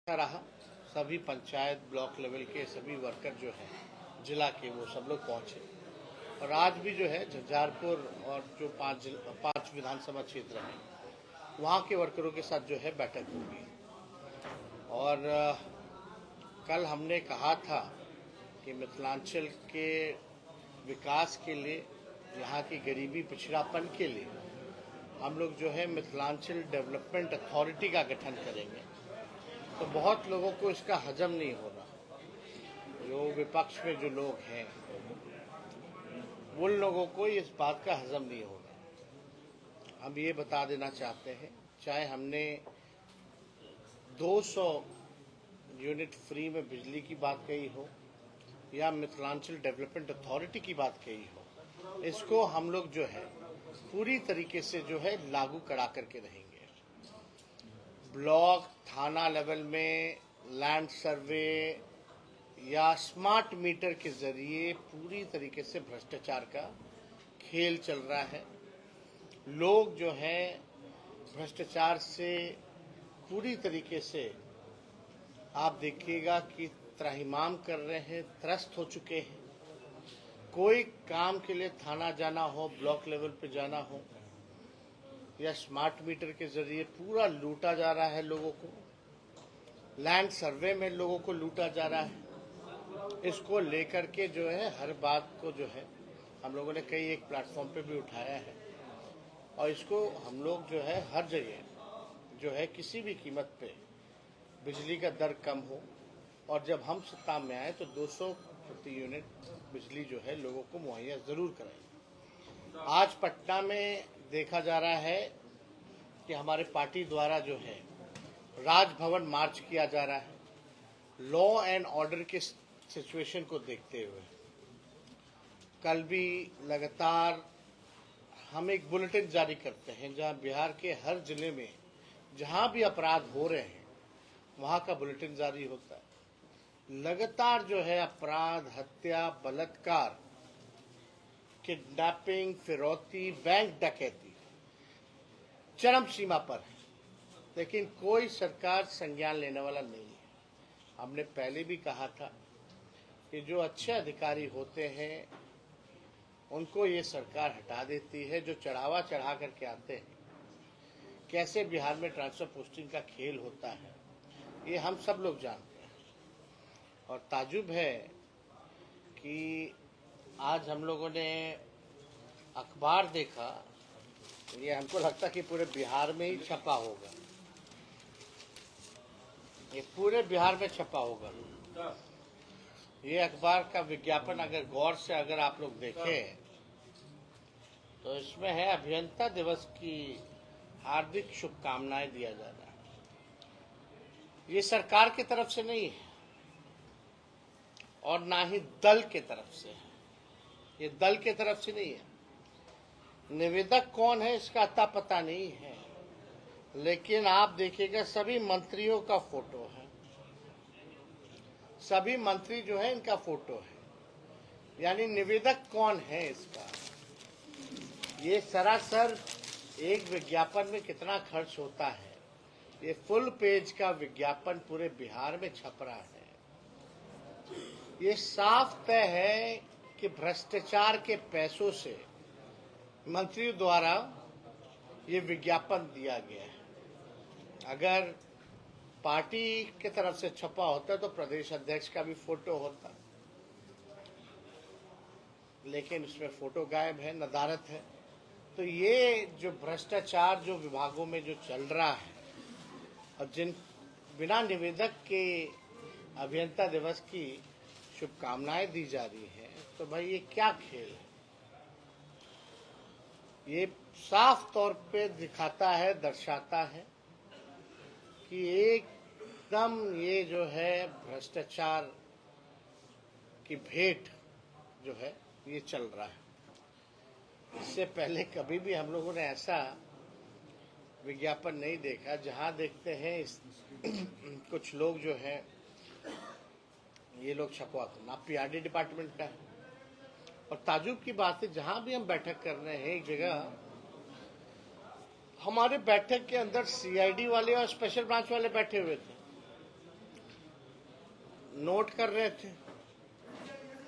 रहा। सभी panchayat block level के सभी वर्कर जो हैं जिला के वो सब लोग पहुंचे और आज भी जो है झंझारपुर और जो पांच विधानसभा क्षेत्र हैं वहाँ के वर्करों के साथ जो है बैठक होगी। और कल हमने कहा था कि मिथिलांचल के विकास के लिए, यहाँ की गरीबी पिछड़ापन के लिए हम लोग जो है मिथिलांचल डेवलपमेंट अथॉरिटी का गठन करेंगे। तो बहुत लोगों को इसका हजम नहीं हो रहा। जो विपक्ष में जो लोग हैं उन लोगों को इस बात का हजम नहीं हो रहा। हम ये बता देना चाहते हैं, चाहे हमने 200 यूनिट फ्री में बिजली की बात कही हो या मिथिलांचल डेवलपमेंट अथॉरिटी की बात कही हो, इसको हम लोग जो है पूरी तरीके से जो है लागू करा करके रहेंगे। ब्लॉक थाना लेवल में लैंड सर्वे या स्मार्ट मीटर के जरिए पूरी तरीके से भ्रष्टाचार का खेल चल रहा है। लोग जो है भ्रष्टाचार से पूरी तरीके से आप देखिएगा कि त्राहिमाम कर रहे हैं, त्रस्त हो चुके हैं। कोई काम के लिए थाना जाना हो, ब्लॉक लेवल पे जाना हो या स्मार्ट मीटर के जरिए पूरा लूटा जा रहा है लोगों को। लैंड सर्वे में लोगों को लूटा जा रहा है। इसको लेकर के जो है हर बात को जो है हम लोगों ने कई एक प्लेटफॉर्म पे भी उठाया है और इसको हम लोग जो है हर जगह जो है किसी भी कीमत पे बिजली का दर कम हो और जब हम सत्ता में आए तो 200 प्रति यूनिट बिजली जो है लोगों को मुहैया जरूर कराएंगे। आज पटना में देखा जा रहा है कि हमारे पार्टी द्वारा जो है राजभवन मार्च किया जा रहा है लॉ एंड ऑर्डर के सिचुएशन को देखते हुए। कल भी लगातार हम एक बुलेटिन जारी करते हैं जहां बिहार के हर जिले में जहां भी अपराध हो रहे हैं वहां का बुलेटिन जारी होता है। लगातार जो है अपराध, हत्या, बलात्कार, किडनैपिंग, फिरौती, बैंक डकैती चरम सीमा पर है, लेकिन कोई सरकार संज्ञान लेने वाला नहीं है। हमने पहले भी कहा था कि जो अच्छे अधिकारी होते हैं उनको ये सरकार हटा देती है। जो चढ़ावा चढ़ा करके आते हैं, कैसे बिहार में ट्रांसफर पोस्टिंग का खेल होता है ये हम सब लोग जानते हैं। और ताजुब है कि आज हम लोगों ने अखबार देखा, ये हमको लगता कि पूरे बिहार में ही छपा होगा, ये पूरे बिहार में छपा होगा। ये अखबार का विज्ञापन अगर गौर से अगर आप लोग देखें तो इसमें है अभियंता दिवस की हार्दिक शुभकामनाएं दिया जा रहा है। ये सरकार की तरफ से नहीं है और ना ही दल के तरफ से है। ये दल के तरफ से नहीं है। निवेदक कौन है इसका अता पता नहीं है, लेकिन आप देखिएगा सभी मंत्रियों का फोटो है। सभी मंत्री जो है इनका फोटो है। यानी निवेदक कौन है इसका? ये सरासर एक विज्ञापन में कितना खर्च होता है, ये फुल पेज का विज्ञापन पूरे बिहार में छप रहा है। ये साफ तय है कि भ्रष्टाचार के पैसों से मंत्री द्वारा ये विज्ञापन दिया गया है। अगर पार्टी की तरफ से छपा होता तो प्रदेश अध्यक्ष का भी फोटो होता, लेकिन उसमें फोटो गायब है, नदारत है। तो ये जो भ्रष्टाचार जो विभागों में जो चल रहा है और जिन बिना निवेदक के अभियंता दिवस की शुभकामनाएं दी जा रही है, तो भाई ये क्या खेल है? ये साफ तौर पे दिखाता है, दर्शाता है कि एकदम ये जो है भ्रष्टाचार की भेंट जो है ये चल रहा है। इससे पहले कभी भी हम लोगों ने ऐसा विज्ञापन नहीं देखा। जहां देखते हैं कुछ लोग जो है ये लोग छपवाते ना पीआरडी डिपार्टमेंट का है। और ताजुब की बात है, जहां भी हम बैठक कर रहे हैं एक जगह हमारे बैठक के अंदर सीआईडी वाले और स्पेशल ब्रांच वाले बैठे हुए थे। नोट कर रहे थे,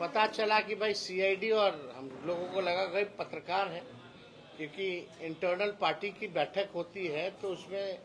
पता चला कि भाई सीआईडी, और हम लोगों को लगा भाई पत्रकार है, क्योंकि इंटरनल पार्टी की बैठक होती है तो उसमें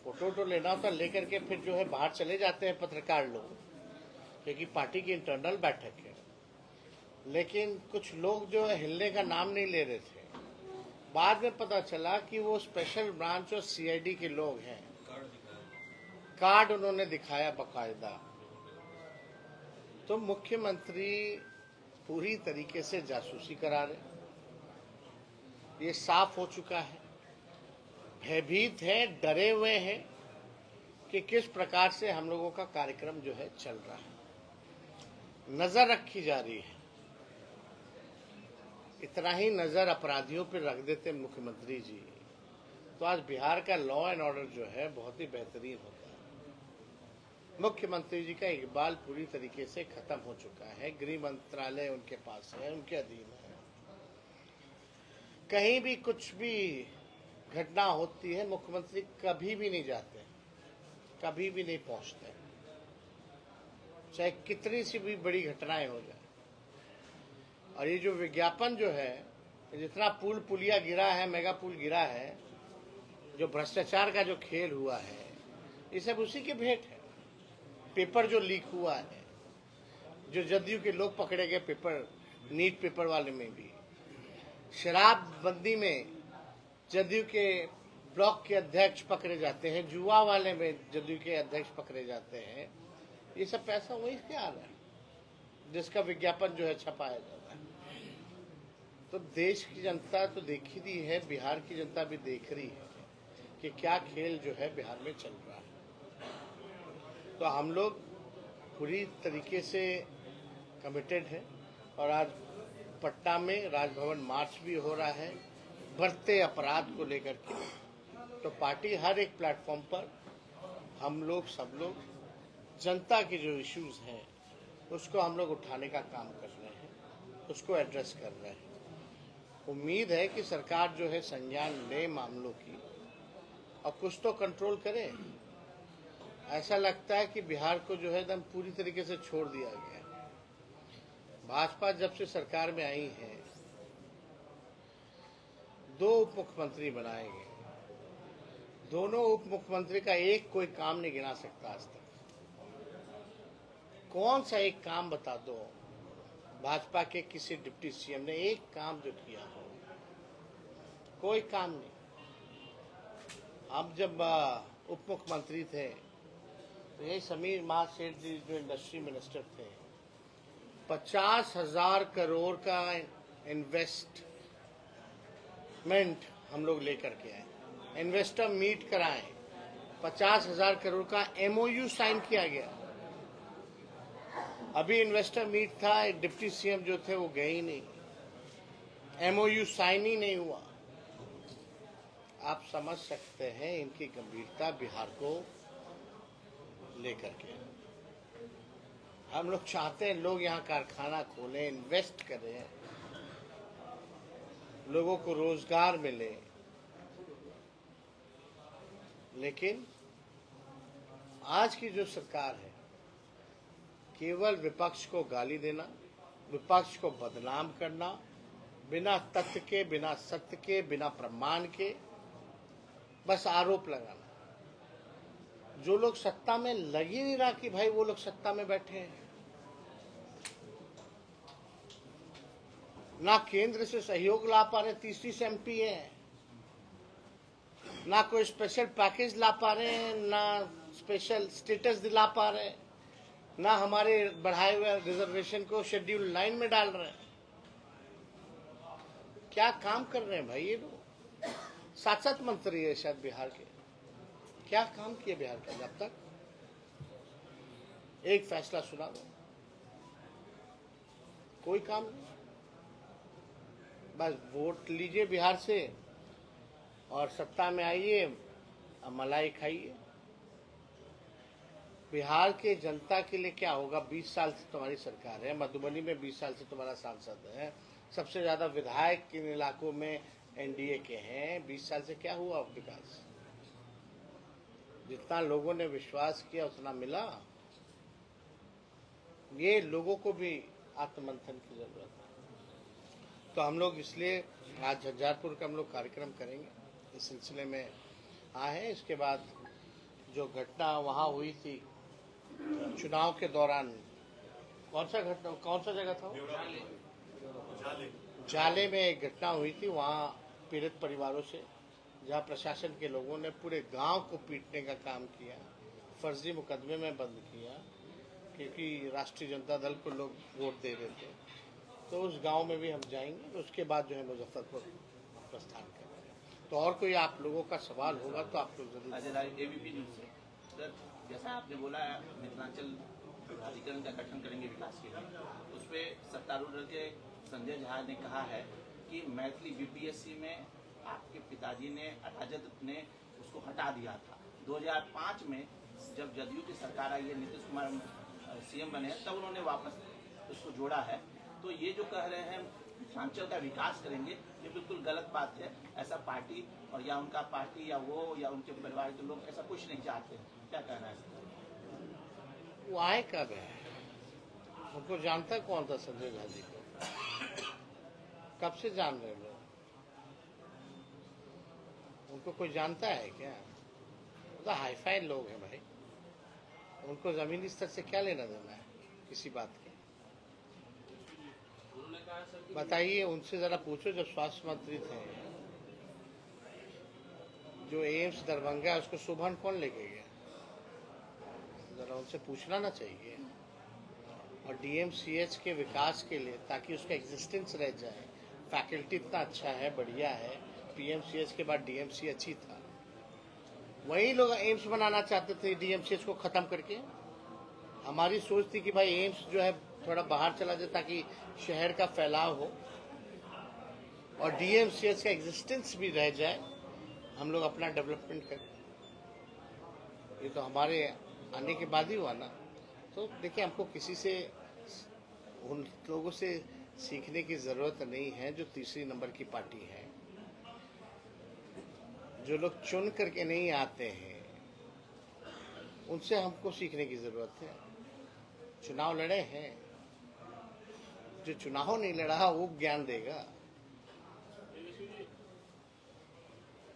फोटो तो लेना होता, लेकर के फिर जो है बाहर चले जाते हैं पत्रकार लोग, क्योंकि पार्टी की इंटरनल बैठक है। लेकिन कुछ लोग जो है हिलने का नाम नहीं ले रहे थे। बाद में पता चला कि वो स्पेशल ब्रांच और सीआईडी के लोग हैं। कार्ड उन्होंने दिखाया बकायदा। तो मुख्यमंत्री पूरी तरीके से जासूसी करा रहे, ये साफ हो चुका है। भयभीत है, डरे हुए हैं कि किस प्रकार से हम लोगों का कार्यक्रम जो है चल रहा है। नजर रखी जा रही है। इतना ही नजर अपराधियों पर रख देते मुख्यमंत्री जी तो आज बिहार का लॉ एंड ऑर्डर जो है बहुत ही बेहतरीन होता है। मुख्यमंत्री जी का इकबाल पूरी तरीके से खत्म हो चुका है। गृह मंत्रालय उनके पास है, उनके अधीन है। कहीं भी कुछ भी घटना होती है, मुख्यमंत्री कभी भी नहीं जाते, कभी भी नहीं पहुंचते, चाहे कितनी सी भी बड़ी घटनाएं हो जाए। और ये जो विज्ञापन जो है, जितना पुल पुलिया गिरा है, मेगा पुल गिरा है, जो भ्रष्टाचार का जो खेल हुआ है, ये सब उसी के भेंट है। पेपर जो लीक हुआ है, जो जदयू के लोग पकड़े गए पेपर, नीट पेपर वाले में भी, शराबबंदी में जदयू के ब्लॉक के अध्यक्ष पकड़े जाते हैं, जुआ वाले में जदयू के अध्यक्ष पकड़े जाते हैं। ये सब पैसा वही से आ रहा है जिसका विज्ञापन जो है छपाया जा रहा है। तो देश की जनता तो देख ही रही है, बिहार की जनता भी देख रही है कि क्या खेल जो है बिहार में चल रहा है। तो हम लोग पूरी तरीके से कमिटेड है। और आज पटना में राजभवन मार्च भी हो रहा है बढ़ते अपराध को लेकर के। तो पार्टी हर एक प्लेटफॉर्म पर हम लोग सब लोग जनता के जो इश्यूज हैं उसको हम लोग उठाने का काम कर रहे हैं, उसको एड्रेस कर रहे हैं। उम्मीद है कि सरकार जो है संज्ञान ले मामलों की और कुछ तो कंट्रोल करे। ऐसा लगता है कि बिहार को जो है एकदम पूरी तरीके से छोड़ दिया गया है। भाजपा जब से सरकार में आई है, 2 उप मुख्यमंत्री बनाए गए। दोनों उप मुख्यमंत्री का एक कोई काम नहीं गिना सकता आज तक। कौन सा एक काम बता दो भाजपा के किसी डिप्टी सीएम ने एक काम जो किया हो? कोई काम नहीं। हम जब उप मुख्यमंत्री थे तो यही समीर महासेठ जी जो इंडस्ट्री मिनिस्टर थे, 50,000 करोड़ का इन्वेस्टमेंट हम लोग लेकर के आए, इन्वेस्टर मीट कराए, 50,000 करोड़ का एमओयू साइन किया गया। अभी इन्वेस्टर मीट था, डिप्टी सीएम जो थे वो गए ही नहीं, एमओयू साइन ही नहीं हुआ। आप समझ सकते हैं इनकी गंभीरता बिहार को लेकर के। हम लोग चाहते हैं लोग यहाँ कारखाना खोलें, इन्वेस्ट करें, लोगों को रोजगार मिले, लेकिन आज की जो सरकार है केवल विपक्ष को गाली देना, विपक्ष को बदनाम करना, बिना तथ्य के, बिना सत्य के, बिना प्रमाण के बस आरोप लगाना। जो लोग सत्ता में लग ही नहीं रहा कि भाई वो लोग सत्ता में बैठे हैं। ना केंद्र से सहयोग ला पा रहे, 30 एमपी है, ना कोई स्पेशल पैकेज ला पा रहे हैं, ना स्पेशल स्टेटस दिला पा रहे हैं, ना हमारे बढ़ाए हुए रिजर्वेशन को शेड्यूल 9 में डाल रहे हैं। क्या काम कर रहे हैं भाई ये लोग? 7 मंत्री है शायद बिहार के। क्या काम किए बिहार का जब तक? एक फैसला सुना दो, कोई काम नहीं। बस वोट लीजिए बिहार से और सत्ता में आइए, मलाई खाइए। बिहार के जनता के लिए क्या होगा? 20 साल से तुम्हारी सरकार है, मधुबनी में 20 साल से तुम्हारा सांसद है, सबसे ज्यादा विधायक किन इलाकों में एनडीए के हैं। 20 साल से क्या हुआ विकास? जितना लोगों ने विश्वास किया उतना मिला? ये लोगों को भी आत्ममंथन की जरूरत है। तो हम लोग इसलिए आज झंझारपुर का हम लोग कार्यक्रम करेंगे, इस सिलसिले में आए हैं। इसके बाद जो घटना वहाँ हुई थी चुनाव के दौरान, कौन सा जगह था? जाले में एक घटना हुई थी, वहाँ पीड़ित परिवारों से, जहाँ प्रशासन के लोगों ने पूरे गांव को पीटने का काम किया, फर्जी मुकदमे में बंद किया, क्योंकि राष्ट्रीय जनता दल को लोग वोट दे रहे थे। तो उस गांव में भी हम जाएंगे, उसके बाद जो है मुजफ्फरपुर प्रस्थान करेंगे। तो और कोई आप लोगों का सवाल होगा तो आप लोग जरूर। एबीपी न्यूज़ से सर, जैसा आपने बोला मिथिलांचल प्राधिकरण का गठन करेंगे विकास के लिए, उस पर सत्तारूढ़ के संजय झा ने कहा है कि मैथिली बीपीएससी में आपके पिताजी ने राजद ने उसको हटा दिया था। 2005 में जब जदयू की सरकार आई है, नीतीश कुमार सीएम बने, तब उन्होंने वापस उसको जोड़ा है। तो ये जो कह रहे हैं मिथिलांचल का विकास करेंगे, ये बिल्कुल गलत बात है। ऐसा पार्टी और या उनका पार्टी या वो या उनके परिवार के लोग ऐसा कुछ नहीं चाहते। क्या कहना है? वो आए कब है? उनको जानता कौन था संजय झा जी को? कब से जान रहे लोग? उनको कोई जानता है क्या? वो तो हाईफाई लोग हैं भाई, उनको जमीनी स्तर से क्या लेना देना है किसी बात के? बताइए, उनसे जरा पूछो, जब स्वास्थ्य मंत्री थे, जो एम्स दरभंगा उसको सुबह कौन लेके गया? जरा उनसे पूछना ना चाहिए। और डीएमसीएच के विकास के लिए, ताकि उसका एग्जिस्टेंस रह जाए, फैकल्टी इतना अच्छा है, बढ़िया है, पीएमसीएच के बाद डीएमसीएच ही था। वही लोग एम्स बनाना चाहते थे डीएमसीएच को खत्म करके। हमारी सोच थी कि भाई एम्स जो है थोड़ा बाहर चला जाए ताकि शहर का फैलाव हो और डीएमसीएच का एग्जिस्टेंस भी रह जाए, हम लोग अपना डेवलपमेंट करें। ये तो हमारे आने के बाद ही हुआ ना। तो देखिए, हमको किसी से, उन लोगों से सीखने की जरूरत नहीं है जो तीसरी नंबर की पार्टी है। जो लोग चुन करके नहीं आते हैं, उनसे हमको सीखने की जरूरत है। चुनाव लड़े हैं, जो चुनाव नहीं लड़ा वो ज्ञान देगा।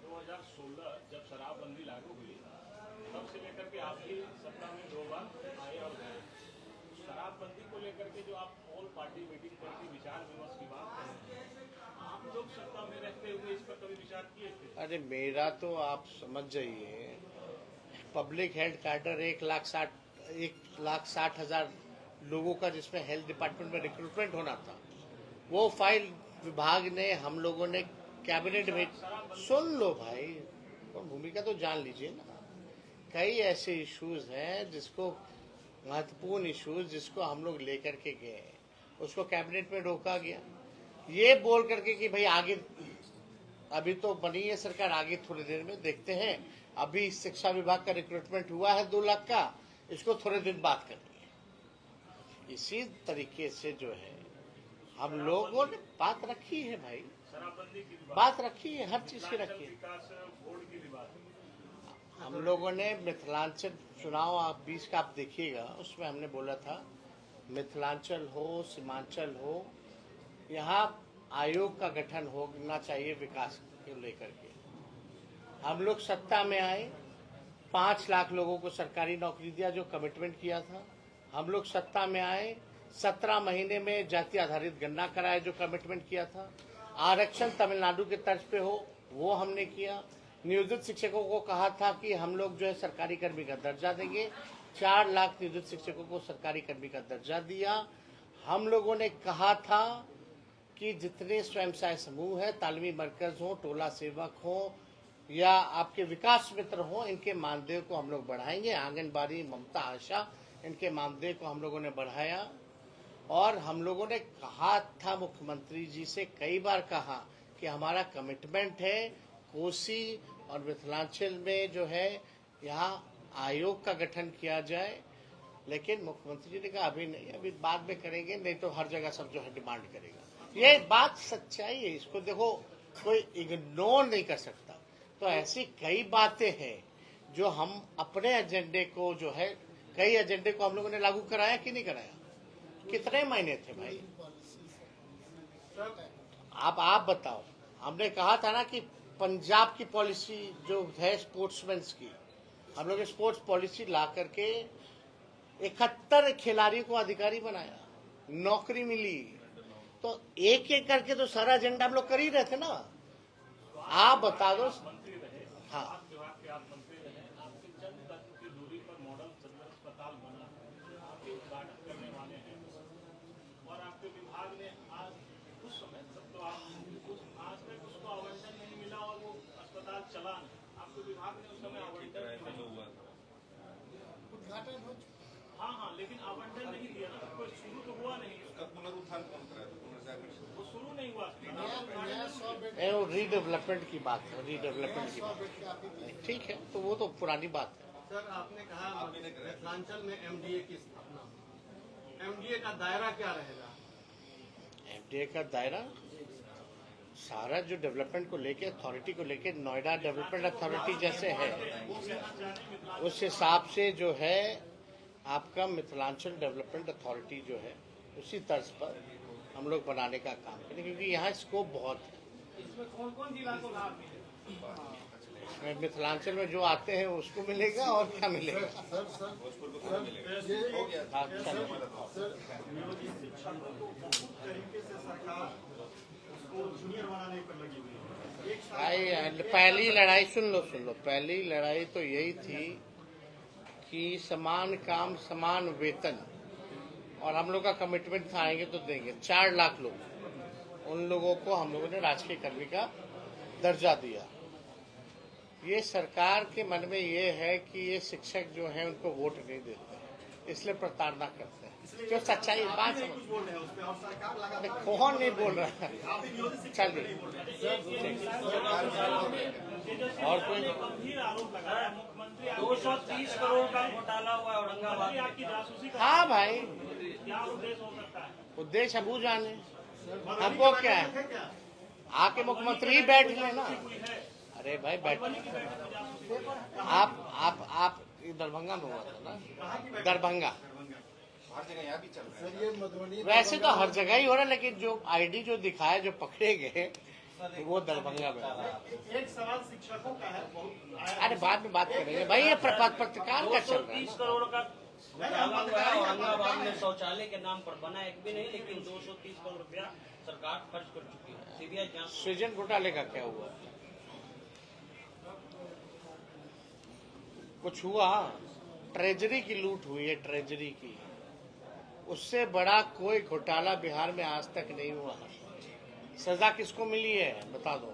2016 जब शराबबंदी लागू हुई, तब से लेकर के आप भी सत्ता में 2 बार आए और गए। शराबबंदी को लेकर के जो आप ऑल पार्टी मीटिंग करके विचार विमर्श की बात कर रहे हैं, आप लोग सत्ता में रहते हुए इस पर कभी विचार किए थे? अरे मेरा तो आप समझ जाइए, पब्लिक हेल्थ कार्डर 1,60,000 लोगों का, जिसमें हेल्थ डिपार्टमेंट में रिक्रूटमेंट होना था, वो फाइल विभाग ने, हम लोगों ने कैबिनेट में, सुन लो भाई, तो भूमिका तो जान लीजिए ना। कई ऐसे इश्यूज हैं जिसको, महत्वपूर्ण इश्यूज जिसको हम लोग लेकर के गए, उसको कैबिनेट में रोका गया, ये बोल करके कि भाई आगे, अभी तो बनी है सरकार, आगे थोड़ी देर में देखते हैं। अभी शिक्षा विभाग का रिक्रूटमेंट हुआ है 2 लाख का, इसको थोड़े दिन बाद करेंगे। इसी तरीके से जो है हम लोगों ने बात रखी है भाई, शराबबंदी की बात रखी है, हर चीज की रखी है। विकास बोर्ड की भी बात है। हम लोगों ने मिथिलांचल चुनाव 20 का आप देखिएगा, उसमें हमने बोला था मिथिलांचल हो, सीमांचल हो, यहाँ आयोग का गठन होना चाहिए विकास को लेकर के। हम लोग सत्ता में आए, 5 लाख लोगों को सरकारी नौकरी दिया, जो कमिटमेंट किया था। हम लोग सत्ता में आए, 17 महीने में जाति आधारित गणना कराया, जो कमिटमेंट किया था। आरक्षण तमिलनाडु के तर्ज पे हो, वो हमने किया। नियोजित शिक्षकों को कहा था कि हम लोग जो है सरकारी कर्मी का दर्जा देंगे, 4 लाख नियोजित शिक्षकों को सरकारी कर्मी का दर्जा दिया। हम लोगों ने कहा था कि जितने स्वयं सहायता समूह है, तालीमी मरकज हो, टोला सेवक हो या आपके विकास मित्र हो, इनके मानदेय को हम लोग बढ़ाएंगे। आंगनबाड़ी, ममता, आशा, इनके मानदेय को हम लोगों ने बढ़ाया। और हम लोगों ने कहा था, मुख्यमंत्री जी से कई बार कहा कि हमारा कमिटमेंट है कोसी और मिथिलांचल में जो है यहाँ आयोग का गठन किया जाए। लेकिन मुख्यमंत्री जी ने कहा अभी नहीं, अभी बाद में करेंगे, नहीं तो हर जगह सब जो है डिमांड करेगा। ये बात सच्चाई है, इसको देखो कोई इग्नोर नहीं कर सकता। तो ऐसी कई बातें हैं जो हम अपने एजेंडे को जो है, कई एजेंडे को हम लोगों ने लागू कराया कि नहीं कराया? कितने महीने थे भाई? आप बताओ। हमने कहा था ना कि पंजाब की पॉलिसी जो है स्पोर्ट्समैन की, हम लोग स्पोर्ट्स पॉलिसी ला करके 71 खिलाड़ी को अधिकारी बनाया, नौकरी मिली। तो एक एक करके तो सारा एजेंडा हम लोग कर ही रहे थे ना। आप बता दो। मंत्री रहे, हाँ, स्वास्थ्य विभाग के आप मंत्री रहे, आपके चंद कदम की दूरी पर मॉडल सदर अस्पताल बना, आपके उद्घाटन करने वाले हैं, और आपके विभाग ने आज उस समय तब तो आप आज तक उसको आवंटन नहीं मिला और वो अस्पताल चला नहीं। आपके विभाग ने उस समय आवंटन नहीं हुआ, उद्घाटन हाँ, लेकिन आवंटन नहीं दिया ना, कोई शुरू तो हुआ नहीं, उसका पुनरुत्थान कौन कराया? वो शुरू नहीं हुआ। वो रीडेवलपमेंट की बात है, रीडेवलपमेंट की बात। ठीक है, तो वो तो पुरानी बात है। सर, आपने कहा मिथिलांचल में एमडीए की स्थापना, एमडीए का दायरा क्या रहेगा? एमडीए का दायरा सारा जो डेवलपमेंट को लेके, अथॉरिटी को लेके, नोएडा डेवलपमेंट अथॉरिटी जैसे है उस हिसाब से जो है आपका मिथिलांचल डेवलपमेंट अथॉरिटी जो है उसी तर्ज पर हम लोग बनाने का काम करें, क्योंकि यहाँ स्कोप बहुत है। इसमें कौन कौन जिला को लाभ मिलेगा? इसमें मिथिलांचल में जो आते हैं उसको मिलेगा, और क्या मिलेगा? भाई पहली लड़ाई सुन लो, पहली लड़ाई तो यही थी कि समान काम समान वेतन, और हम लोग का कमिटमेंट था आएंगे तो देंगे। 4 लाख लोग, उन लोगों को हम लोगों ने राजकीय कर्मी का दर्जा दिया। ये सरकार के मन में ये है कि ये शिक्षक जो हैं उनको वोट नहीं देते, इसलिए प्रताड़ना करते हैं। जो सच्चाई बात समझ, कौन नहीं बोल रहा है? चलिए, और कोई? गंभीर आरोप लगाया मुख्यमंत्री 230 करोड़ का घोटाला हुआ औरंगाबाद में। आपकी जासूसी का हाँ भाई, क्या उद्देश्य हो सकता है? उद्देश्य अबू जाने, हमको क्या है? आके मुख्यमंत्री ही बैठ गए ना। अरे भाई बैठ, आप दरभंगा में हुआ था ना? दरभंगा हर जगह यहाँ भी चल रहा है। सर, ये मधुबनी वैसे तो हर जगह ही हो रहा है, लेकिन जो आईडी जो दिखाया, जो पकड़े गए, वो दरभंगा में हुआ। एक सवाल शिक्षकों का है, बहुत अरे बाद में बात करेंगे भाई, ये पत्रकार का चल रहा है 230 ना। करोड़ का घोटाला हुआ है औरंगाबाद में, शौचालय के नाम पर बना एक भी नहीं, लेकिन 230 करोड़ रुपया सरकार खर्च कर चुकी है। सीबीआई जांच। सृजन घोटाले का क्या हुआ? कुछ हुआ? ट्रेजरी की लूट हुई है, ट्रेजरी की। उससे बड़ा कोई घोटाला बिहार में आज तक नहीं हुआ। सजा किसको मिली है बता दो।